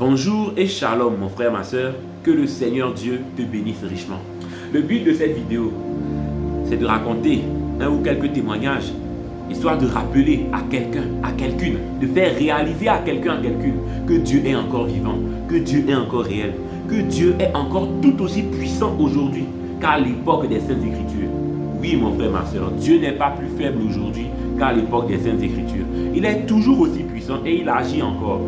Bonjour et shalom mon frère, ma soeur, que le Seigneur Dieu te bénisse richement. Le but de cette vidéo, c'est de raconter un ou quelques témoignages, histoire de rappeler à quelqu'un, à quelqu'une, de faire réaliser à quelqu'un, à quelqu'une, que Dieu est encore vivant, que Dieu est encore réel, que Dieu est encore tout aussi puissant aujourd'hui qu'à l'époque des Saintes Écritures. Oui mon frère, ma soeur, Dieu n'est pas plus faible aujourd'hui qu'à l'époque des Saintes Écritures. Il est toujours aussi puissant et il agit encore.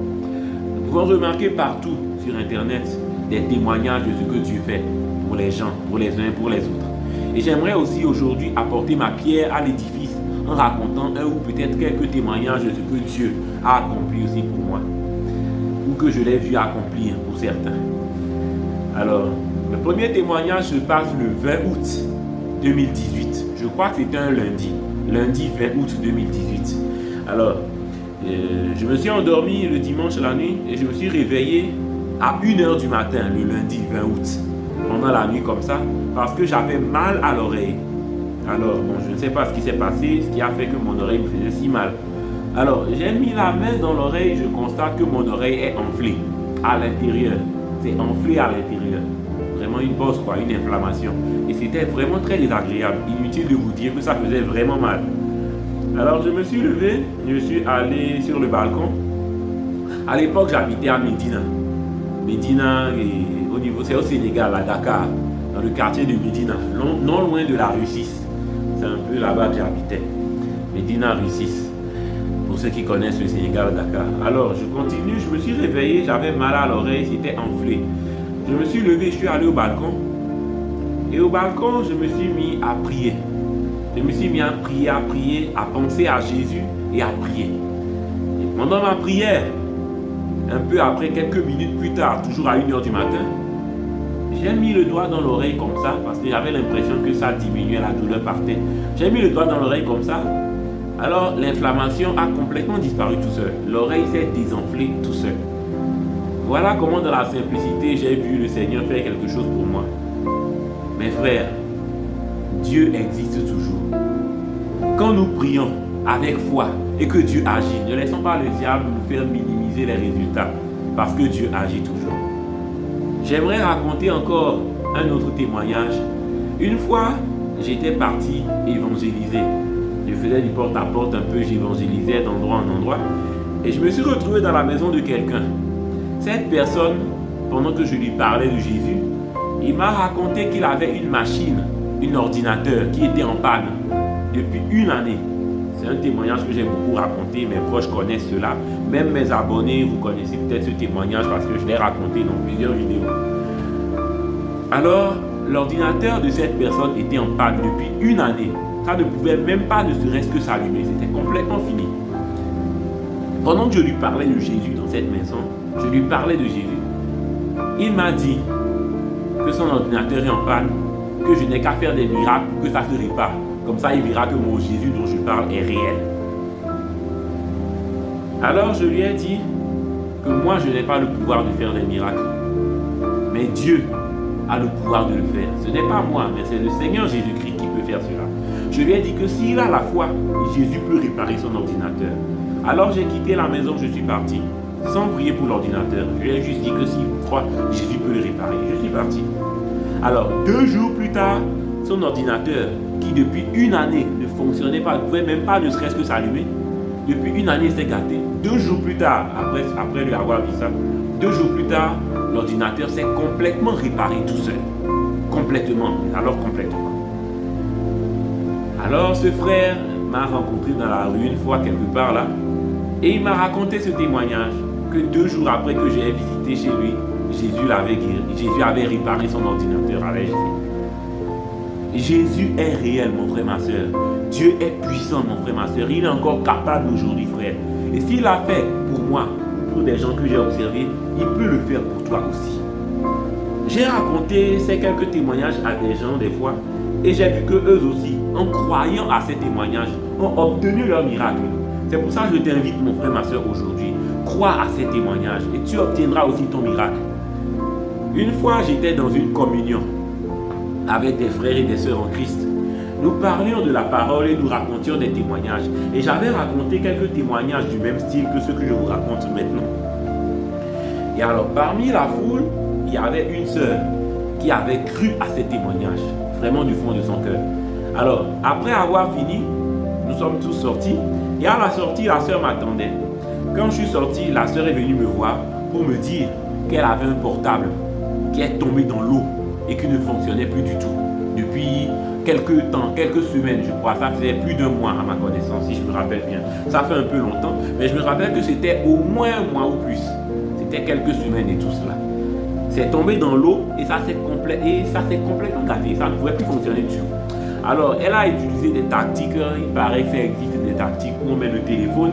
Nous pouvons remarquer partout sur internet des témoignages de ce que Dieu fait pour les gens, pour les uns, pour les autres. Et j'aimerais aussi aujourd'hui apporter ma pierre à l'édifice en racontant un ou peut-être quelques témoignages de ce que Dieu a accompli aussi pour moi, ou que je l'ai vu accomplir pour certains. Alors, le premier témoignage se passe le 20 août 2018. Je crois que c'était un lundi 20 août 2018. Alors, je me suis endormi le dimanche la nuit et je me suis réveillé à 1h du matin le lundi 20 août, pendant la nuit comme ça, parce que j'avais mal à l'oreille. Alors, bon, je ne sais pas ce qui s'est passé, ce qui a fait que mon oreille me faisait si mal. Alors, j'ai mis la main dans l'oreille, je constate que mon oreille est enflée à l'intérieur. C'est enflé à l'intérieur. Vraiment une bosse, quoi, une inflammation. Et c'était vraiment très désagréable. Inutile de vous dire que ça faisait vraiment mal. Alors, je me suis levé, je suis allé sur le balcon. À l'époque, j'habitais à Médina. Médina, c'est au Sénégal, à Dakar, dans le quartier de Médina, non loin de la Russie. C'est un peu là-bas que j'habitais. Médina, Russie. Pour ceux qui connaissent le Sénégal, Dakar. Alors, je continue, je me suis réveillé, j'avais mal à l'oreille, c'était enflé. Je me suis levé, je suis allé au balcon. Et au balcon, je me suis mis à prier. Je me suis mis à prier, à penser à Jésus et à prier. Et pendant ma prière, un peu après, quelques minutes plus tard, toujours à 1h du matin, j'ai mis le doigt dans l'oreille comme ça, parce que j'avais l'impression que ça diminuait, la douleur partait. J'ai mis le doigt dans l'oreille comme ça. Alors, l'inflammation a complètement disparu tout seul. L'oreille s'est désenflée tout seul. Voilà comment dans la simplicité, j'ai vu le Seigneur faire quelque chose pour moi. Mes frères, Dieu existe toujours. Quand nous prions avec foi et que Dieu agit, ne laissons pas le diable nous faire minimiser les résultats, parce que Dieu agit toujours. J'aimerais raconter encore un autre témoignage. Une fois, j'étais parti évangéliser. Je faisais du porte-à-porte un peu, j'évangélisais d'endroit en endroit. Et je me suis retrouvé dans la maison de quelqu'un. Cette personne, pendant que je lui parlais de Jésus, il m'a raconté qu'il avait une machine, un ordinateur qui était en panne depuis une année. C'est un témoignage que j'ai beaucoup raconté, mes proches connaissent cela. Même mes abonnés, vous connaissez peut-être ce témoignage parce que je l'ai raconté dans plusieurs vidéos. Alors, l'ordinateur de cette personne était en panne depuis une année. Ça ne pouvait même pas ne serait-ce que s'allumer, c'était complètement fini. Pendant que je lui parlais de Jésus dans cette maison, je lui parlais de Jésus. Il m'a dit que son ordinateur est en panne, que je n'ai qu'à faire des miracles pour que ça se répare. Comme ça, il verra que mon Jésus dont je parle est réel. Alors, je lui ai dit que moi, je n'ai pas le pouvoir de faire des miracles. Mais Dieu a le pouvoir de le faire. Ce n'est pas moi, mais c'est le Seigneur Jésus-Christ qui peut faire cela. Je lui ai dit que s'il a la foi, Jésus peut réparer son ordinateur. Alors, j'ai quitté la maison, je suis parti, sans prier pour l'ordinateur. Je lui ai juste dit que s'il croit, Jésus peut le réparer. Je suis parti. Alors, 2 jours plus tard, son ordinateur, qui depuis une année ne fonctionnait pas, ne pouvait même pas ne serait-ce que s'allumer, depuis une année s'est gâté. 2 jours plus tard, après lui avoir dit ça, 2 jours plus tard, l'ordinateur s'est complètement réparé tout seul. Complètement, alors complètement. Alors ce frère m'a rencontré dans la rue une fois quelque part là, et il m'a raconté ce témoignage, que 2 jours après que j'ai visité chez lui, Jésus l'avait guéri, Jésus avait réparé son ordinateur avec Jésus. Jésus est réel, mon frère, ma soeur. Dieu est puissant, mon frère, ma soeur. Il est encore capable aujourd'hui, frère. Et s'il l'a fait pour moi, pour des gens que j'ai observés, il peut le faire pour toi aussi. J'ai raconté ces quelques témoignages à des gens des fois, et j'ai vu que eux aussi, en croyant à ces témoignages, ont obtenu leur miracle. C'est pour ça que je t'invite, mon frère, ma soeur, aujourd'hui. Crois à ces témoignages et tu obtiendras aussi ton miracle. Une fois, j'étais dans une communion avec des frères et des sœurs en Christ. Nous parlions de la parole et nous racontions des témoignages. Et j'avais raconté quelques témoignages du même style que ceux que je vous raconte maintenant. Et alors, parmi la foule, il y avait une sœur qui avait cru à ces témoignages, vraiment du fond de son cœur. Alors, après avoir fini, nous sommes tous sortis. Et à la sortie, la sœur m'attendait. Quand je suis sorti, la sœur est venue me voir pour me dire qu'elle avait un portable qui est tombé dans l'eau et qui ne fonctionnait plus du tout. Depuis quelques temps, quelques semaines, je crois, ça faisait plus d'un mois à ma connaissance, si je me rappelle bien. Ça fait un peu longtemps, mais je me rappelle que c'était au moins un mois ou plus. C'était quelques semaines et tout cela. C'est tombé dans l'eau et ça s'est complètement gâté. Ça ne pouvait plus fonctionner dessus. Alors, elle a utilisé des tactiques. Il paraît que ça existe des tactiques où on met le téléphone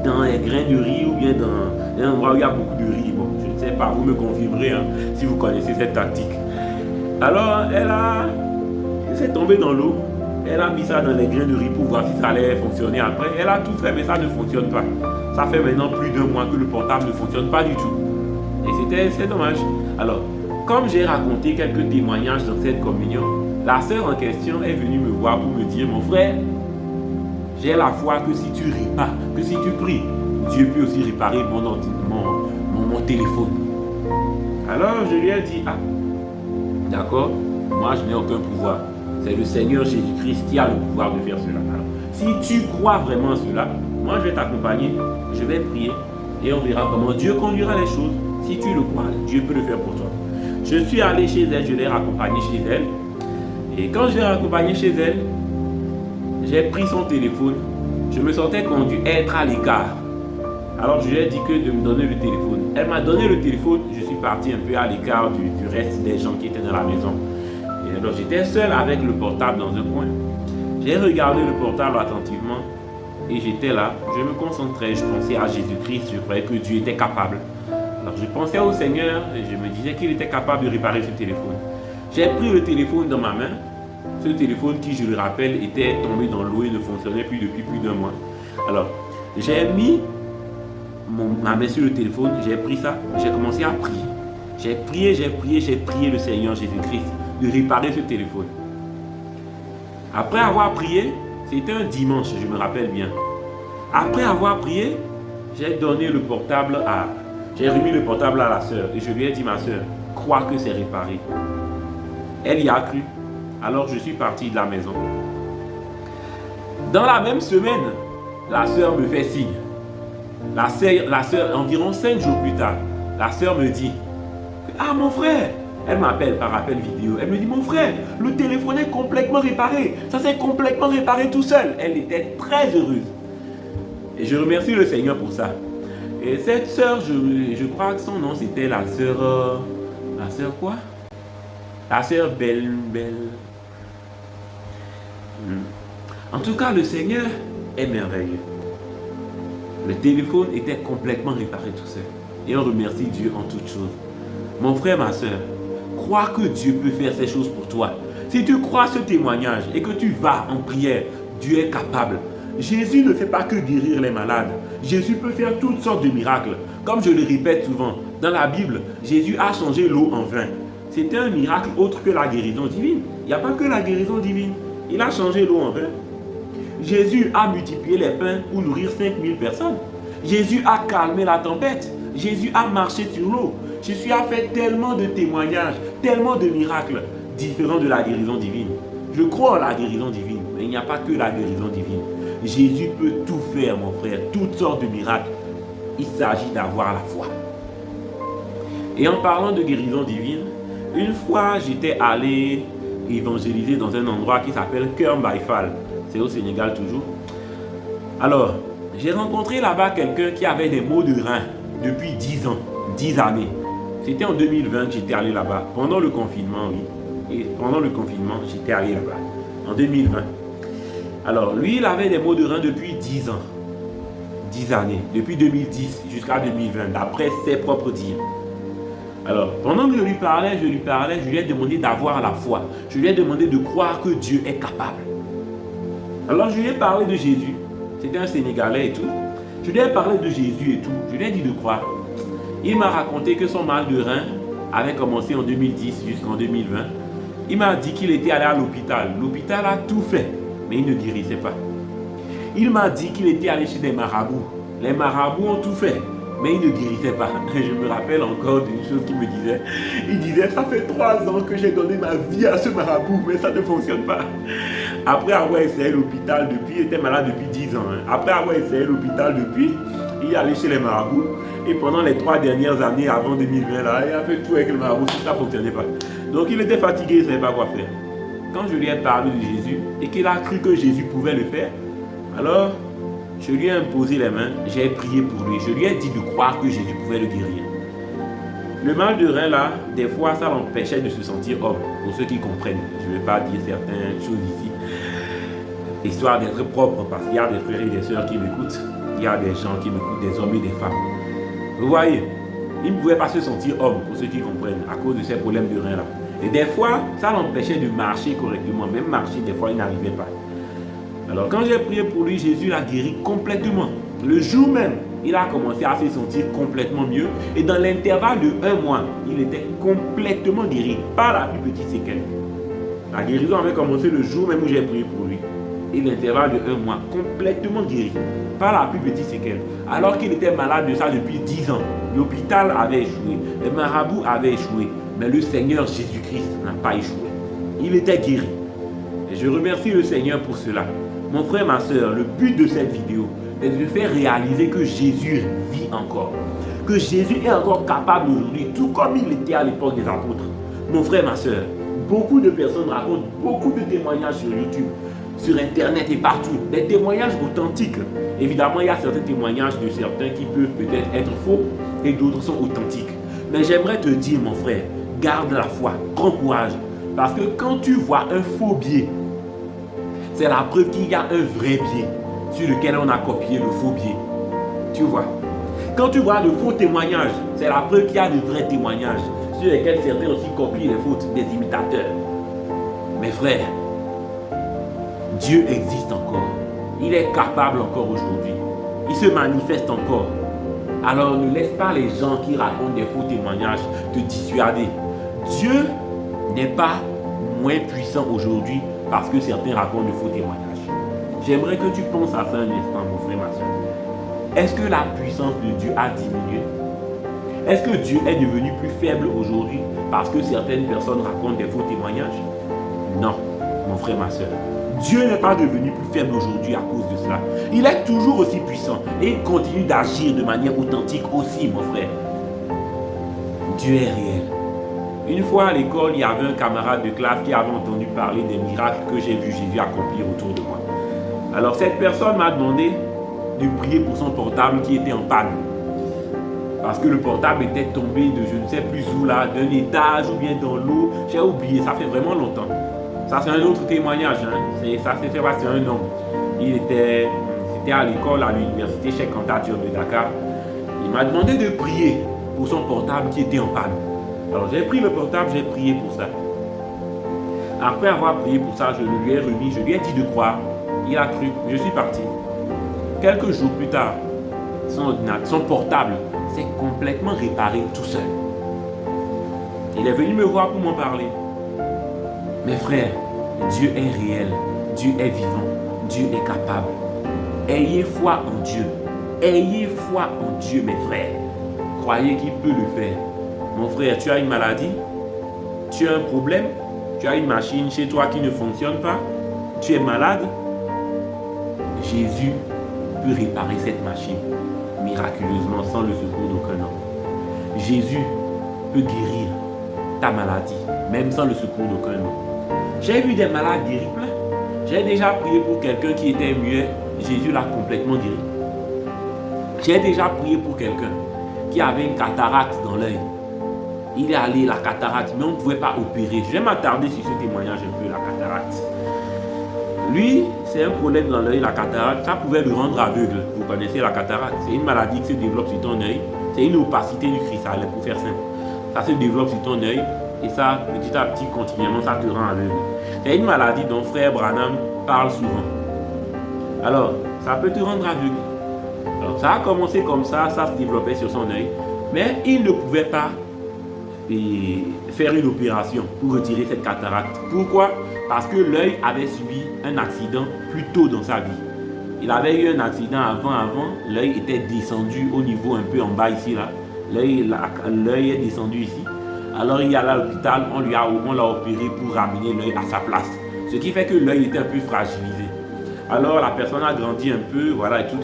dans les grains de riz ou bien dans un endroit où il y a beaucoup de riz. Bon, je ne sais pas, vous me confirmerez si vous connaissez cette tactique. Alors, s'est tombée dans l'eau. Elle a mis ça dans les grains de riz pour voir si ça allait fonctionner après. Elle a tout fait, mais ça ne fonctionne pas. Ça fait maintenant plus d'un mois que le portable ne fonctionne pas du tout. Et c'est dommage. Alors, comme j'ai raconté quelques témoignages dans cette communion, la sœur en question est venue me voir pour me dire, mon frère, j'ai la foi que si tu répares, que si tu pries, Dieu peut aussi réparer mon téléphone. Alors je lui ai dit, ah, d'accord, moi je n'ai aucun pouvoir. C'est le Seigneur Jésus-Christ qui a le pouvoir de faire cela. Alors, si tu crois vraiment à cela, moi je vais t'accompagner, je vais prier et on verra comment Dieu conduira les choses. Si tu le crois, Dieu peut le faire pour toi. Je suis allé chez elle, je l'ai raccompagnée chez elle. Et quand je l'ai raccompagnée chez elle, j'ai pris son téléphone. Je me sentais conduit à être à l'écart. Alors je lui ai dit que de me donner le téléphone. Elle m'a donné le téléphone. Je suis parti un peu à l'écart du reste des gens qui étaient dans la maison. Et alors j'étais seul avec le portable dans un coin. J'ai regardé le portable attentivement. Et j'étais là. Je me concentrais. Je pensais à Jésus-Christ. Je croyais que Dieu était capable. Alors je pensais au Seigneur. Et je me disais qu'il était capable de réparer ce téléphone. J'ai pris le téléphone dans ma main. Ce téléphone qui, je le rappelle, était tombé dans l'eau et ne fonctionnait plus depuis plus d'un mois. Alors, j'ai mis ma main sur le téléphone, j'ai pris ça, j'ai commencé à prier. J'ai prié le Seigneur Jésus-Christ de réparer ce téléphone. Après avoir prié, c'était un dimanche, je me rappelle bien. Après avoir prié, j'ai remis le portable à la sœur et je lui ai dit, ma sœur, crois que c'est réparé. Elle y a cru. Alors je suis parti de la maison. Dans la même semaine, la sœur me fait signe. La sœur, environ 5 jours plus tard, la sœur me dit, ah mon frère, elle m'appelle par appel vidéo. Elle me dit, mon frère, le téléphone est complètement réparé. Ça s'est complètement réparé tout seul. Elle était très heureuse. Et je remercie le Seigneur pour ça. Et cette sœur, je crois que son nom c'était la sœur quoi? La sœur Belle. En tout cas, le Seigneur est merveilleux. Le téléphone était complètement réparé tout seul. Et on remercie Dieu en toutes choses. Mon frère, ma soeur, crois que Dieu peut faire ces choses pour toi. Si tu crois ce témoignage et que tu vas en prière, Dieu est capable. Jésus ne fait pas que guérir les malades. Jésus peut faire toutes sortes de miracles. Comme je le répète souvent, dans la Bible, Jésus a changé l'eau en vin. C'était un miracle autre que la guérison divine. Il n'y a pas que la guérison divine. Il a changé l'eau en vin. Jésus a multiplié les pains pour nourrir 5000 personnes. Jésus a calmé la tempête. Jésus a marché sur l'eau. Jésus a fait tellement de témoignages, tellement de miracles différents de la guérison divine. Je crois en la guérison divine, mais il n'y a pas que la guérison divine. Jésus peut tout faire, mon frère, toutes sortes de miracles. Il s'agit d'avoir la foi. Et en parlant de guérison divine, une fois j'étais allé évangéliser dans un endroit qui s'appelle Keur Baïfal. C'est au Sénégal toujours. Alors, j'ai rencontré là-bas quelqu'un qui avait des maux de rein depuis 10 ans, 10 années. C'était en 2020 que j'étais allé là-bas, pendant le confinement, oui. Et pendant le confinement, j'étais allé là-bas, en 2020. Alors, lui, il avait des maux de rein depuis 10 ans, 10 années, depuis 2010 jusqu'à 2020, d'après ses propres dires. Alors, pendant que je lui parlais, je lui ai demandé d'avoir la foi. Je lui ai demandé de croire que Dieu est capable. Alors, je lui ai parlé de Jésus. C'était un Sénégalais et tout. Je lui ai parlé de Jésus et tout. Je lui ai dit de croire. Il m'a raconté que son mal de rein avait commencé en 2010 jusqu'en 2020. Il m'a dit qu'il était allé à l'hôpital. L'hôpital a tout fait, mais il ne guérissait pas. Il m'a dit qu'il était allé chez des marabouts. Les marabouts ont tout fait, mais il ne guérissait pas. Je me rappelle encore d'une chose qu'il me disait. Il disait, ça fait 3 ans que j'ai donné ma vie à ce marabout, mais ça ne fonctionne pas. Après avoir essayé l'hôpital depuis, il était malade depuis 10 ans. Après avoir essayé l'hôpital depuis, il est allé chez les marabouts. Et pendant les 3 dernières années, avant 2020, là, il a fait tout avec le marabout, ça ne fonctionnait pas. Donc il était fatigué, il ne savait pas quoi faire. Quand je lui ai parlé de Jésus et qu'il a cru que Jésus pouvait le faire, alors je lui ai imposé les mains, j'ai prié pour lui. Je lui ai dit de croire que Jésus pouvait le guérir. Le mal de rein là, des fois ça l'empêchait de se sentir homme. Pour ceux qui comprennent, je ne vais pas dire certaines choses ici, histoire d'être propre, parce qu'il y a des frères et des sœurs qui m'écoutent. Il y a des gens qui m'écoutent, des hommes et des femmes. Vous voyez, il ne pouvait pas se sentir homme, pour ceux qui comprennent, à cause de ces problèmes de rein là. Et des fois, ça l'empêchait de marcher correctement. Même marcher, des fois, il n'arrivait pas. Alors, quand j'ai prié pour lui, Jésus l'a guéri complètement. Le jour même, il a commencé à se sentir complètement mieux. Et dans l'intervalle de 1 mois, il était complètement guéri, pas la plus petite séquelle. La guérison avait commencé le jour même où j'ai prié pour lui. Et l'intervalle de 1 mois, complètement guéri, pas la plus petite séquelle. Alors qu'il était malade de ça depuis 10 ans. L'hôpital avait échoué, les marabouts avaient échoué. Mais le Seigneur Jésus-Christ n'a pas échoué. Il était guéri. Et je remercie le Seigneur pour cela. Mon frère, ma soeur, le but de cette vidéo est de faire réaliser que Jésus vit encore. Que Jésus est encore capable aujourd'hui, tout comme il était à l'époque des apôtres. Mon frère, ma soeur, beaucoup de personnes racontent beaucoup de témoignages sur YouTube, sur Internet et partout. Des témoignages authentiques. Évidemment, il y a certains témoignages de certains qui peuvent peut-être être faux et d'autres sont authentiques. Mais j'aimerais te dire, mon frère, garde la foi, prends courage. Parce que quand tu vois un faux biais, c'est la preuve qu'il y a un vrai biais sur lequel on a copié le faux biais. Tu vois. Quand tu vois de faux témoignages, c'est la preuve qu'il y a de vrais témoignages sur lesquels certains aussi copient les fautes des imitateurs. Mes frères, Dieu existe encore. Il est capable encore aujourd'hui. Il se manifeste encore. Alors ne laisse pas les gens qui racontent des faux témoignages te dissuader. Dieu n'est pas moins puissant aujourd'hui parce que certains racontent de faux témoignages. J'aimerais que tu penses à ça un instant, mon frère, ma soeur. Est-ce que la puissance de Dieu a diminué? Est-ce que Dieu est devenu plus faible aujourd'hui parce que certaines personnes racontent des faux témoignages? Non, mon frère, ma soeur. Dieu n'est pas devenu plus faible aujourd'hui à cause de cela. Il est toujours aussi puissant et il continue d'agir de manière authentique aussi, mon frère. Dieu est réel. Une fois à l'école, il y avait un camarade de classe qui avait entendu parler des miracles que j'ai vu Jésus accomplir autour de moi. Alors cette personne m'a demandé de prier pour son portable qui était en panne. Parce que le portable était tombé de je ne sais plus où là, d'un étage ou bien dans l'eau. J'ai oublié, ça fait vraiment longtemps. Ça c'est un autre témoignage, hein. Ça c'est un homme. C'était à l'école, à l'université Cheikh Anta Diop de Dakar. Il m'a demandé de prier pour son portable qui était en panne. Alors j'ai pris le portable, j'ai prié pour ça. Après avoir prié pour ça, je lui ai remis, je lui ai dit de croire. Il a cru, je suis parti. Quelques jours plus tard, son portable s'est complètement réparé tout seul. Il est venu me voir pour m'en parler. Mes frères, Dieu est réel, Dieu est vivant, Dieu est capable. Ayez foi en Dieu. Ayez foi en Dieu, mes frères. Croyez qu'il peut le faire. Mon frère, tu as une maladie, tu as un problème, tu as une machine chez toi qui ne fonctionne pas, tu es malade. Jésus peut réparer cette machine miraculeusement sans le secours d'aucun homme. Jésus peut guérir ta maladie, même sans le secours d'aucun homme. J'ai vu des malades guéris plein. J'ai déjà prié pour quelqu'un qui était muet, Jésus l'a complètement guéri. J'ai déjà prié pour quelqu'un qui avait une cataracte dans l'œil. Il est allé, la cataracte, mais on ne pouvait pas opérer. Je vais m'attarder sur ce témoignage un peu, la cataracte. Lui, c'est un problème dans l'œil, la cataracte, ça pouvait le rendre aveugle. Vous connaissez la cataracte, c'est une maladie qui se développe sur ton œil. C'est une opacité du cristal, pour faire simple. Ça se développe sur ton œil et ça, petit à petit, continuellement, ça te rend aveugle. C'est une maladie dont frère Branham parle souvent. Alors, ça peut te rendre aveugle. Alors, ça a commencé comme ça se développait sur son œil. Mais il ne pouvait pas faire une opération pour retirer cette cataracte. Pourquoi? Parce que l'œil avait subi un accident plus tôt dans sa vie. Il avait eu un accident avant, l'œil était descendu au niveau un peu en bas ici là. L'œil est descendu ici. Alors il y a à l'hôpital, on l'a opéré pour ramener l'œil à sa place. Ce qui fait que l'œil était un peu fragilisé. Alors la personne a grandi un peu, voilà, et tout.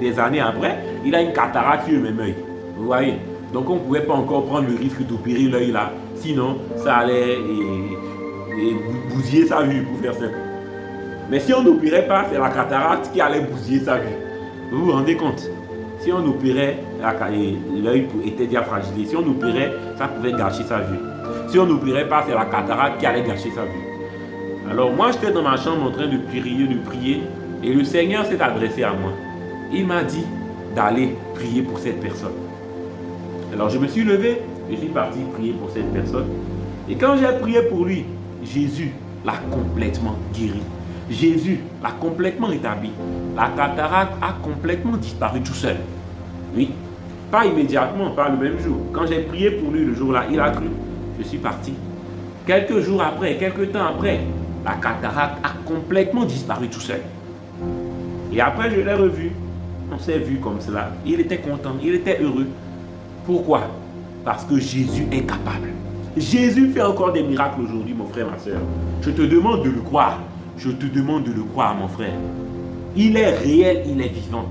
Des années après, il a une cataracte sur le même œil. Vous voyez? Donc on ne pouvait pas encore prendre le risque d'opérer l'œil là. Sinon, ça allait bousiller sa vue, pour faire simple. Mais si on n'opérait pas, c'est la cataracte qui allait bousiller sa vue. Vous vous rendez compte? Si on opérait, l'œil était déjà fragilisé. Si on opérait, ça pouvait gâcher sa vue. Si on n'opérait pas, c'est la cataracte qui allait gâcher sa vue. Alors moi, j'étais dans ma chambre en train de prier, et le Seigneur s'est adressé à moi. Il m'a dit d'aller prier pour cette personne. Alors je me suis levé, je suis parti prier pour cette personne. Et quand j'ai prié pour lui, Jésus l'a complètement guéri. Jésus l'a complètement rétabli. La cataracte a complètement disparu tout seul. Oui, pas immédiatement, pas le même jour. Quand j'ai prié pour lui le jour-là, il a cru. Je suis parti. Quelques jours après, quelques temps après, la cataracte a complètement disparu tout seul. Et après, je l'ai revu. On s'est vu comme cela. Il était content, il était heureux. Pourquoi? Parce que Jésus est capable. Jésus fait encore des miracles aujourd'hui, mon frère, ma soeur. Je te demande de le croire. Je te demande de le croire, mon frère. Il est réel, il est vivant.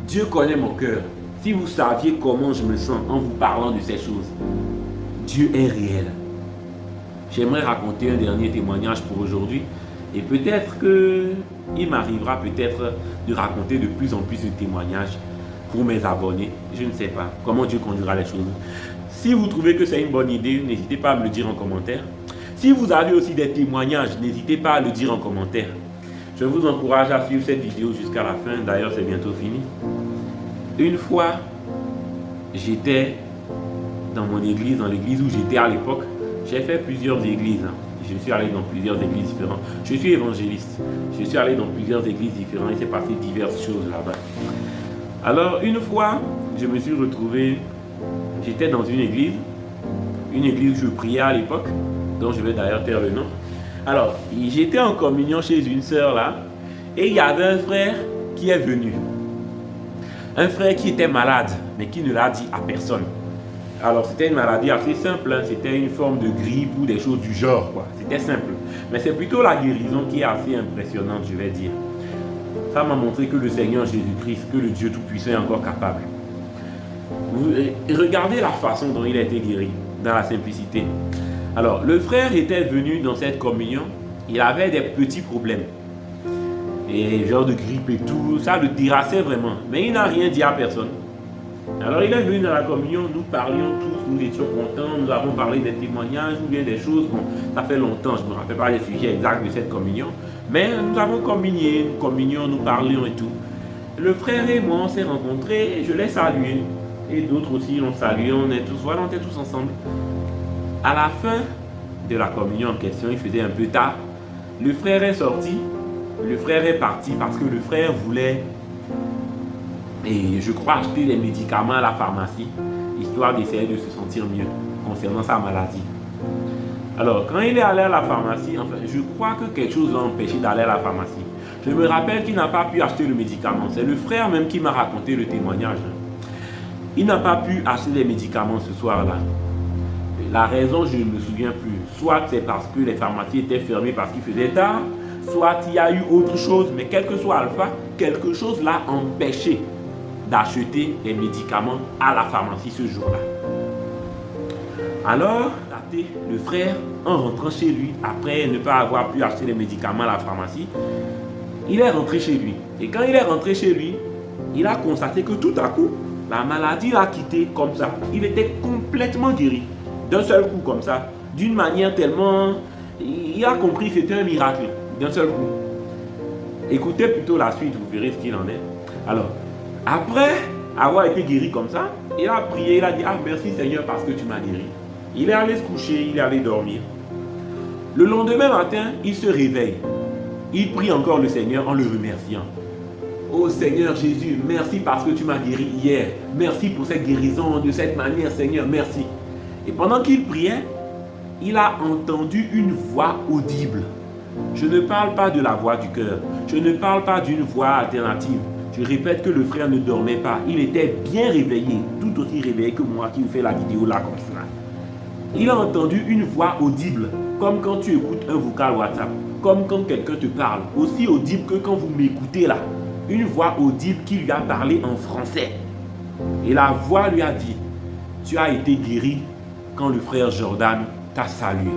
Dieu connaît mon cœur. Si vous saviez comment je me sens en vous parlant de ces choses, Dieu est réel. J'aimerais raconter un dernier témoignage pour aujourd'hui. Et peut-être qu'il m'arrivera peut-être de raconter de plus en plus de témoignages pour mes abonnés. Je ne sais pas comment Dieu conduira les choses. Si vous trouvez que c'est une bonne idée, n'hésitez pas à me le dire en commentaire. Si vous avez aussi des témoignages, n'hésitez pas à le dire en commentaire. Je vous encourage à suivre cette vidéo jusqu'à la fin. D'ailleurs, c'est bientôt fini. Une fois, j'étais dans mon église, dans l'église où j'étais à l'époque. J'ai fait plusieurs églises. Je suis allé dans plusieurs églises différentes. Je suis évangéliste. Je suis allé dans plusieurs églises différentes. Il s'est passé diverses choses là-bas. Alors, une fois, je me suis retrouvé, j'étais dans une église où je priais à l'époque, dont je vais d'ailleurs taire le nom. Alors, j'étais en communion chez une sœur là, et il y avait un frère qui est venu. Un frère qui était malade, mais qui ne l'a dit à personne. Alors, c'était une maladie assez simple, hein. C'était une forme de grippe ou des choses du genre, quoi. C'était simple. Mais c'est plutôt la guérison qui est assez impressionnante, je vais dire. Ça m'a montré que le Seigneur Jésus-Christ, que le Dieu Tout-Puissant est encore capable. Regardez la façon dont il a été guéri, dans la simplicité. Alors, le frère était venu dans cette communion, il avait des petits problèmes. Et genre de grippe et tout, ça le terrassait vraiment. Mais il n'a rien dit à personne. Alors il est venu dans la communion, nous parlions tous, nous étions contents, nous avons parlé des témoignages ou bien des choses. Bon, ça fait longtemps, je ne me rappelle pas les sujets exacts de cette communion. Mais nous avons communié, nous parlions et tout. Le frère et moi, on s'est rencontrés et je l'ai salué. Et d'autres aussi l'ont salué, on était tous ensemble. À la fin de la communion en question, il faisait un peu tard. Le frère est sorti, le frère est parti parce que le frère voulait, et je crois, acheter des médicaments à la pharmacie, histoire d'essayer de se sentir mieux concernant sa maladie. Alors, quand il est allé à la pharmacie, enfin, je crois que quelque chose l'a empêché d'aller à la pharmacie. Je me rappelle qu'il n'a pas pu acheter le médicament. C'est le frère même qui m'a raconté le témoignage. Il n'a pas pu acheter les médicaments ce soir-là. La raison, je ne me souviens plus. Soit c'est parce que les pharmacies étaient fermées parce qu'il faisait tard, soit il y a eu autre chose, mais quel que soit alpha, quelque chose l'a empêché d'acheter les médicaments à la pharmacie ce jour-là. Alors, le frère, en rentrant chez lui, après ne pas avoir pu acheter les médicaments à la pharmacie, il est rentré chez lui. Et quand il est rentré chez lui, il a constaté que tout à coup, la maladie l'a quitté comme ça. Il était complètement guéri. D'un seul coup comme ça. D'une manière tellement... Il a compris que c'était un miracle. D'un seul coup. Écoutez plutôt la suite, vous verrez ce qu'il en est. Alors, après avoir été guéri comme ça, il a prié, il a dit, ah merci Seigneur parce que tu m'as guéri. Il est allé se coucher, il est allé dormir. Le lendemain matin, il se réveille. Il prie encore le Seigneur en le remerciant. Oh Seigneur Jésus, merci parce que tu m'as guéri hier. Merci pour cette guérison de cette manière, Seigneur, merci. Et pendant qu'il priait, il a entendu une voix audible Je ne parle pas de la voix du cœur. Je ne parle pas d'une voix alternative. Je répète que le frère ne dormait pas. Il était bien réveillé, tout aussi réveillé que moi qui vous fais la vidéo là comme ça. Il a entendu une voix audible, comme quand tu écoutes un vocal WhatsApp, comme quand quelqu'un te parle, aussi audible que quand vous m'écoutez là. Une voix audible qui lui a parlé en français. Et la voix lui a dit, tu as été guéri quand le frère Jordan t'a salué.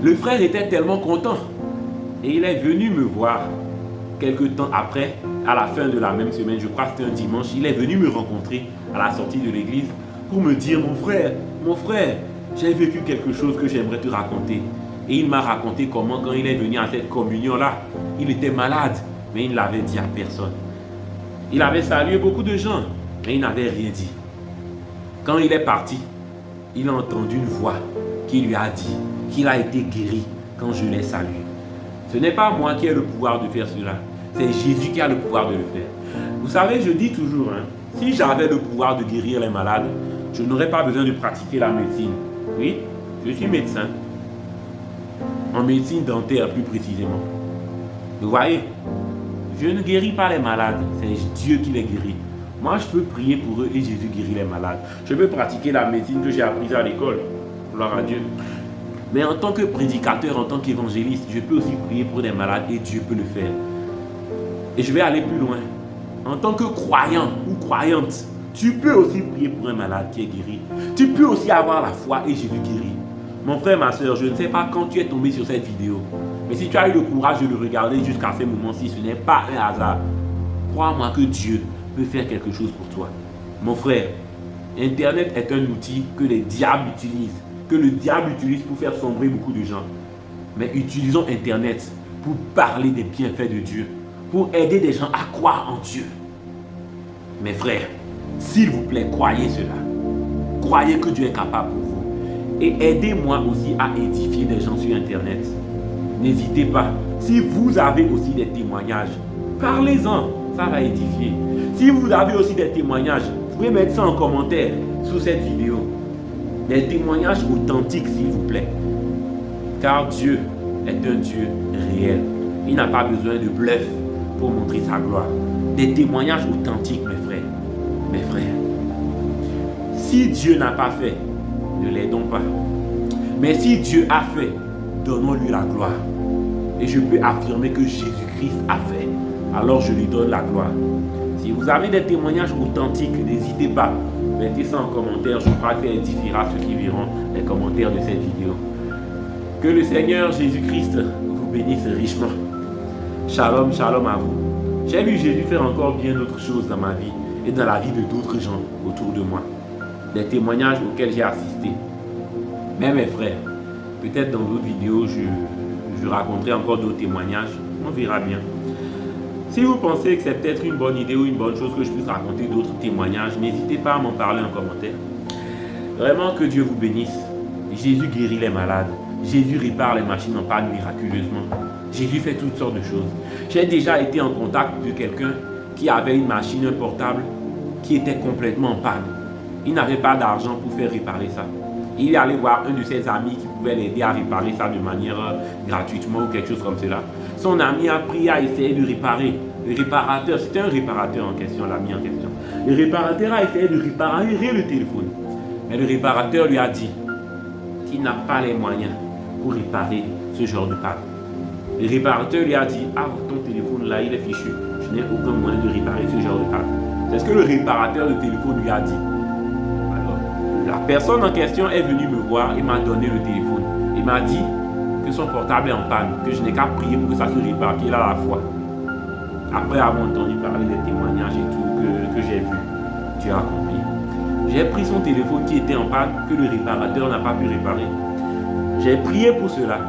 Le frère était tellement content et il est venu me voir quelque temps après, à la fin de la même semaine, je crois que c'était un dimanche, il est venu me rencontrer à la sortie de l'église pour me dire, mon frère, j'ai vécu quelque chose que j'aimerais te raconter. Et il m'a raconté comment quand il est venu à cette communion-là, il était malade, mais il ne l'avait dit à personne. Il avait salué beaucoup de gens, mais il n'avait rien dit. Quand il est parti, il a entendu une voix qui lui a dit qu'il a été guéri quand je l'ai salué. Ce n'est pas moi qui ai le pouvoir de faire cela, c'est Jésus qui a le pouvoir de le faire. Vous savez, je dis toujours, si j'avais le pouvoir de guérir les malades, je n'aurais pas besoin de pratiquer la médecine. Oui, je suis médecin, en médecine dentaire plus précisément. Vous voyez, je ne guéris pas les malades, c'est Dieu qui les guérit. Moi, je peux prier pour eux et Jésus guérit les malades. Je peux pratiquer la médecine que j'ai apprise à l'école. Gloire à Dieu. Mais en tant que prédicateur, en tant qu'évangéliste, je peux aussi prier pour des malades et Dieu peut le faire. Et je vais aller plus loin. En tant que croyant ou croyante, tu peux aussi prier pour un malade qui est guéri. Tu peux aussi avoir la foi et Jésus guérit. Mon frère, ma soeur, je ne sais pas quand tu es tombé sur cette vidéo. Mais si tu as eu le courage de le regarder jusqu'à ce moment-ci, ce n'est pas un hasard. Crois-moi que Dieu peut faire quelque chose pour toi. Mon frère, Internet est un outil que les diables utilisent, que le diable utilise pour faire sombrer beaucoup de gens. Mais utilisons Internet pour parler des bienfaits de Dieu, pour aider des gens à croire en Dieu. Mes frères, s'il vous plaît, croyez cela. Croyez que Dieu est capable pour vous. Et aidez-moi aussi à édifier des gens sur Internet. N'hésitez pas. Si vous avez aussi des témoignages, parlez-en, ça va édifier. Si vous avez aussi des témoignages, vous pouvez mettre ça en commentaire sous cette vidéo. Des témoignages authentiques, s'il vous plaît. Car Dieu est un Dieu réel. Il n'a pas besoin de bluff pour montrer sa gloire. Des témoignages authentiques, mes frères. Mes frères. Si Dieu n'a pas fait, ne l'aidons pas. Mais si Dieu a fait, donnons-lui la gloire. Et je peux affirmer que Jésus-Christ a fait. Alors je lui donne la gloire. Si vous avez des témoignages authentiques, n'hésitez pas. Mettez ça en commentaire. Je crois que ça édifiera ceux qui verront les commentaires de cette vidéo. Que le Seigneur Jésus-Christ vous bénisse richement. Shalom, shalom à vous. J'ai vu Jésus faire encore bien d'autres choses dans ma vie et dans la vie de d'autres gens autour de moi. Des témoignages auxquels j'ai assisté. Mais mes frères, peut-être dans d'autres vidéos, je raconterai encore d'autres témoignages. On verra bien. Si vous pensez que c'est peut-être une bonne idée ou une bonne chose que je puisse raconter d'autres témoignages, n'hésitez pas à m'en parler en commentaire. Vraiment que Dieu vous bénisse. Jésus guérit les malades. Jésus répare les machines en panne miraculeusement. Jésus fait toutes sortes de choses. J'ai déjà été en contact de quelqu'un qui avait une machine, un portable, qui était complètement en panne. Il n'avait pas d'argent pour faire réparer ça. Il est allé voir un de ses amis qui pouvait l'aider à réparer ça de manière gratuitement ou quelque chose comme cela. Son ami a pris à essayer de réparer. Le réparateur, c'était un réparateur en question, l'ami en question. Le réparateur a essayé de réparer le téléphone. Mais le réparateur lui a dit qu'il n'a pas les moyens pour réparer ce genre de panne. Le réparateur lui a dit, ah, ton téléphone là, il est fichu. Je n'ai aucun moyen de réparer ce genre de panne. C'est ce que le réparateur de téléphone lui a dit. La personne en question est venue me voir et m'a donné le téléphone. Il m'a dit que son portable est en panne, que je n'ai qu'à prier pour que ça se répare, qu'il a la foi. Après avoir entendu parler des témoignages et tout que j'ai vu, Dieu a accompli. J'ai pris son téléphone qui était en panne, que le réparateur n'a pas pu réparer. J'ai prié pour cela.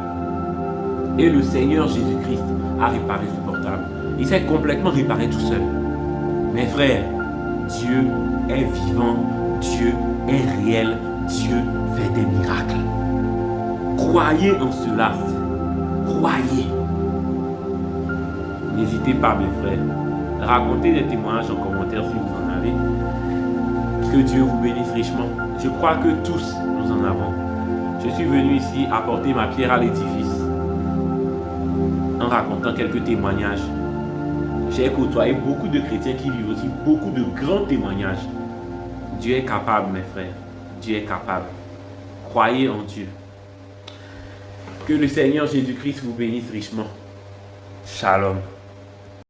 Et le Seigneur Jésus-Christ a réparé ce portable. Il s'est complètement réparé tout seul. Mes frères, Dieu est vivant, Dieu est réel, Dieu fait des miracles. Croyez en cela. Croyez. N'hésitez pas, mes frères. Racontez des témoignages en commentaire si vous en avez. Que Dieu vous bénisse richement. Je crois que tous nous en avons. Je suis venu ici apporter ma pierre à l'édifice. en racontant quelques témoignages. J'ai côtoyé beaucoup de chrétiens qui vivent aussi beaucoup de grands témoignages. Dieu est capable, mes frères. Dieu est capable. Croyez en Dieu. Que le Seigneur Jésus-Christ vous bénisse richement. Shalom.